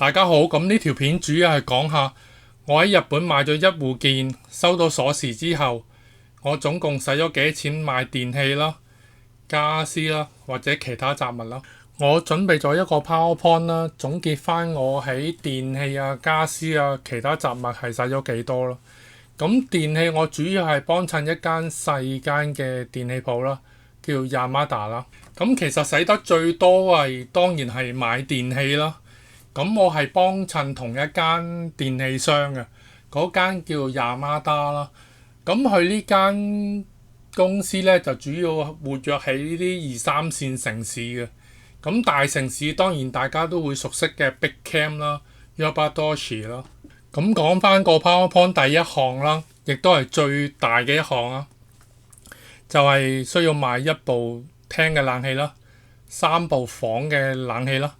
大家好，咁呢條片主要係講下我喺日本買咗一戶建，收到鎖匙之後，我總共使咗幾多錢買電器啦、家私啦或者其他雜物啦。我準備咗一個 PowerPoint 啦，總結翻我喺電器啊、家私啊、其他雜物係使咗幾多咯。咁電器我主要係幫襯一間細間嘅電器鋪啦，叫 Yamada 啦。咁其實使得最多係當然係買電器啦。咁我係幫襯同一間電器商嘅，嗰間叫 Yamada 啦。咁佢呢間公司咧就主要活躍喺呢啲二三線城市嘅。咁大城市當然大家都會熟悉嘅 Big Cam 啦、Yabadoshi 啦。咁講翻個 PowerPoint 第一項啦，亦都係最大嘅一項啦，就係需要買一部廳嘅冷氣啦，三部房嘅冷氣啦。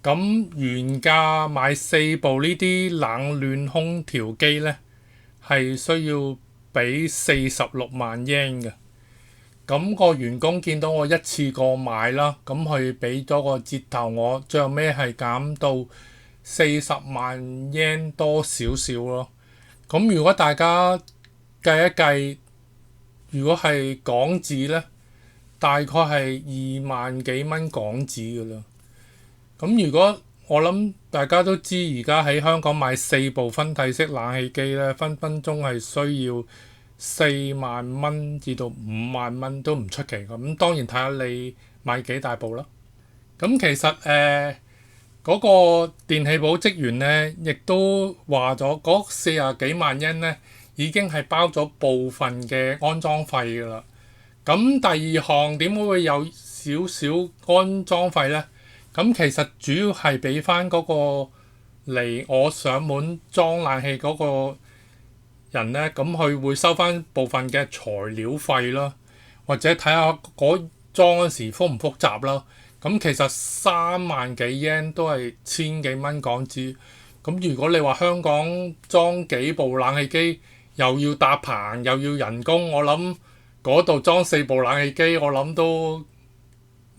咁原價買4部呢啲冷暖空調機呢，係需要俾46萬 yen 嘅。咁個員工見到我一次過買啦，咁佢俾咗個折頭我，最後尾係減到40萬 yen 多少少咯。咁如果大家計一計，如果係港紙呢，大概係2萬幾蚊港紙㗎啦。咁如果我諗大家都知，而家喺香港買4部分體式冷氣機咧，分分鐘係需要4萬蚊至到5萬蚊都唔出奇。咁當然睇下你買幾大部啦。咁其實嗰個電器鋪職員咧，亦都話咗嗰40幾萬yen咧已經係包咗部分嘅安裝費㗎啦。咁第二項點會有少少安裝費咧？咁其實主要係俾翻嗰個嚟我上門裝冷氣嗰個人呢，咁佢會收翻部分嘅材料費啦，或者睇下嗰裝嗰時複唔複雜啦。咁其實3萬幾 yen 都係千幾蚊港紙。咁如果你話香港裝幾部冷氣機，又要搭棚又要人工，我諗嗰度裝4部冷氣機，我諗都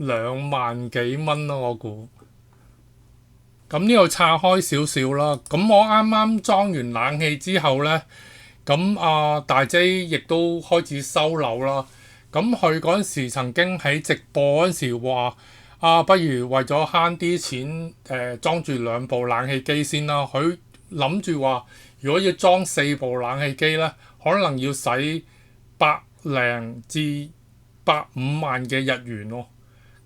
2萬幾蚊咯，我估。咁呢度拆開少少啦。咁我啱啱裝完冷氣之後呢，咁大姐亦都開始收樓啦。咁佢嗰陣時曾經喺直播嗰陣時話：不如為咗慳啲錢，裝住2部冷氣機先啦。佢諗住話，如果要裝4部冷氣機呢，可能要使100至150萬嘅日元喎。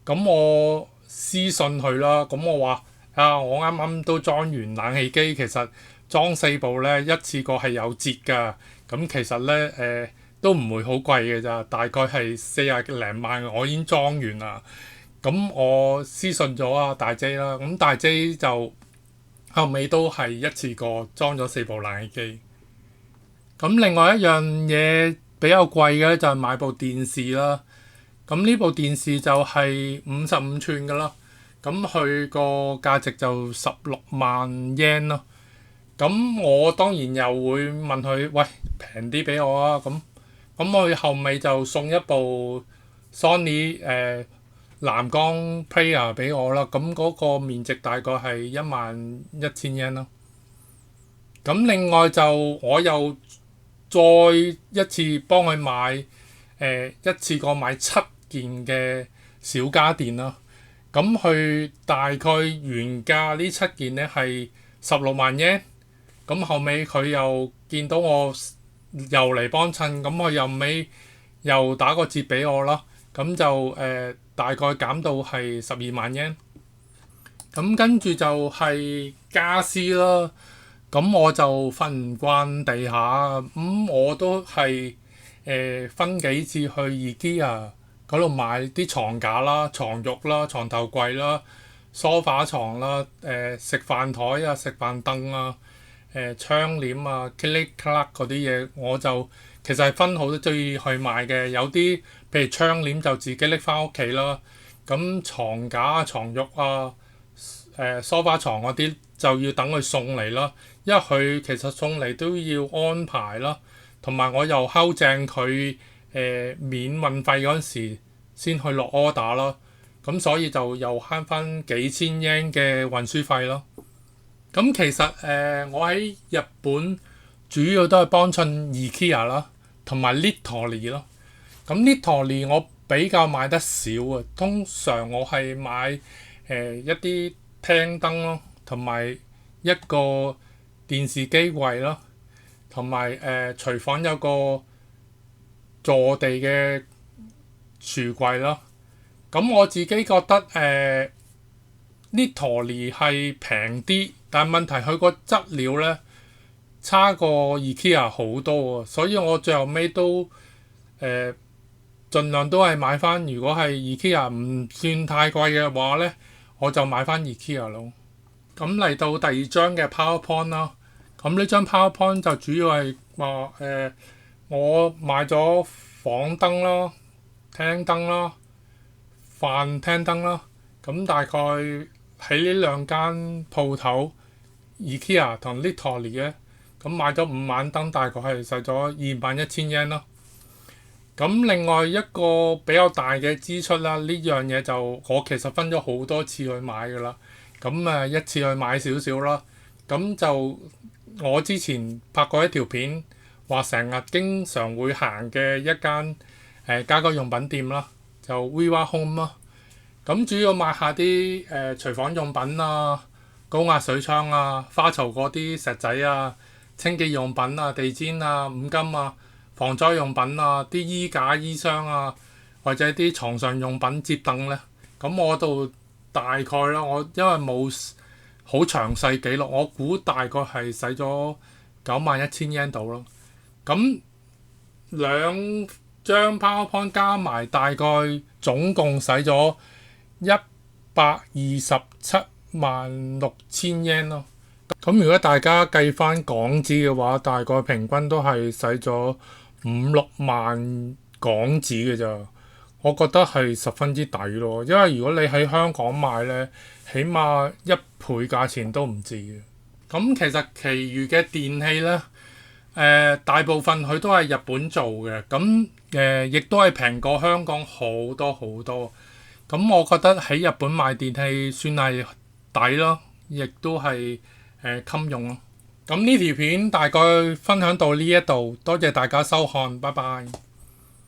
咁我私信佢啦，咁我話我啱啱都裝完冷氣機，其實裝4部呢，一次過係有折㗎。咁其實呢，都唔會好貴嘅咋，大概係40零萬，我已經裝完啦。咁我私信咗大 J 啦，咁大 J 就後尾都係一次過裝咗4部冷氣機。咁另外一樣嘢比較貴嘅就係買部電視啦。咁呢部電視就係55寸㗎啦，咁佢個價值就16萬 yen 咯。咁我當然又會問佢：喂，平啲俾我啊！咁佢後尾就送一部 Sony 藍光 player 俾我啦。咁嗰個面值大概係11000 yen 咯。咁另外就我又再一次幫佢買一次過買7件嘅小家電啦。咁佢大概原價呢7件呢係16萬 yen。咁後尾佢又見到我又嚟幫襯，咁佢後尾又打個折俾我啦。咁就大概減到係12萬 yen。咁跟住就係家私啦。咁我就瞓唔慣地下，咁我都係分幾次去 IKEA 嗰度買啲床架啦、床褥啦、床頭櫃啦、梳化床啦、食飯台啊、食飯凳啊、窗簾啊、click clack 嗰啲嘢，我就其實係分好多中意去買嘅。有啲譬如窗簾就自己拎翻屋企啦，咁床架啊、床褥啊、梳化床嗰啲就要等佢送嚟啦，因為佢其實送嚟都要安排啦，同埋我又睺正佢免運費嗰陣時先去落 order 啦，咁所以就又慳翻幾千 yen 嘅運輸費咯。咁其實我喺日本主要都係幫襯 IKEA 啦，同埋 Nitori 咯。咁 Nitori 我比較買得少啊，通常我係買一啲廳燈咯，同埋一個電視機櫃咯，同埋廚房有個坐地嘅櫥櫃咯。咁我自己覺得Nitori 係平啲，但係問題佢個質料咧差過 IKEA 好多啊，所以我最後尾都盡量都係買翻。如果係 IKEA 唔算太貴嘅話咧，我就買翻 IKEA 咯。咁嚟到第二張嘅 PowerPoint 啦，咁呢張 PowerPoint 就主要係話我買咗房燈啦、廳燈啦、飯廳燈啦，咁大概喺呢兩間鋪頭 IKEA 同 Nitori 嘅，咁買咗5晚燈，大概係使咗21,000 yen 咯。咁另外一個比較大嘅支出啦，呢樣嘢就我其實分咗好多次去買㗎啦。咁一次去買少少啦。咁就我之前拍過一條片，話成日經常會行嘅一間家居用品店啦，就 Viva Home 啦。咁主要買下啲廚房用品啊、高壓水槍啊、花槽嗰啲石仔啊、清潔用品啊、地氈啊、五金啊、防災用品啊、啲衣架、衣箱啊，或者啲床上用品、摺凳咧。咁我度大概啦，我因為冇好詳細記錄，我估大概係使咗91,000 yen 度咯。咁兩張 PowerPoint 加埋大概總共使咗1276000 yen 咯。咁如果大家計翻港紙嘅話，大概平均都係使咗5-6萬港紙嘅咋。我覺得係十分之抵咯，因為如果你喺香港買呢，起碼1倍價錢都唔止嘅。咁其實其餘嘅電器呢，大部分佢都係日本做嘅，咁亦都係平過香港好多好多。咁我覺得喺日本買電器算係抵咯，亦都係襟用咯。咁呢條片大概分享到呢一度，多謝大家收看，拜拜。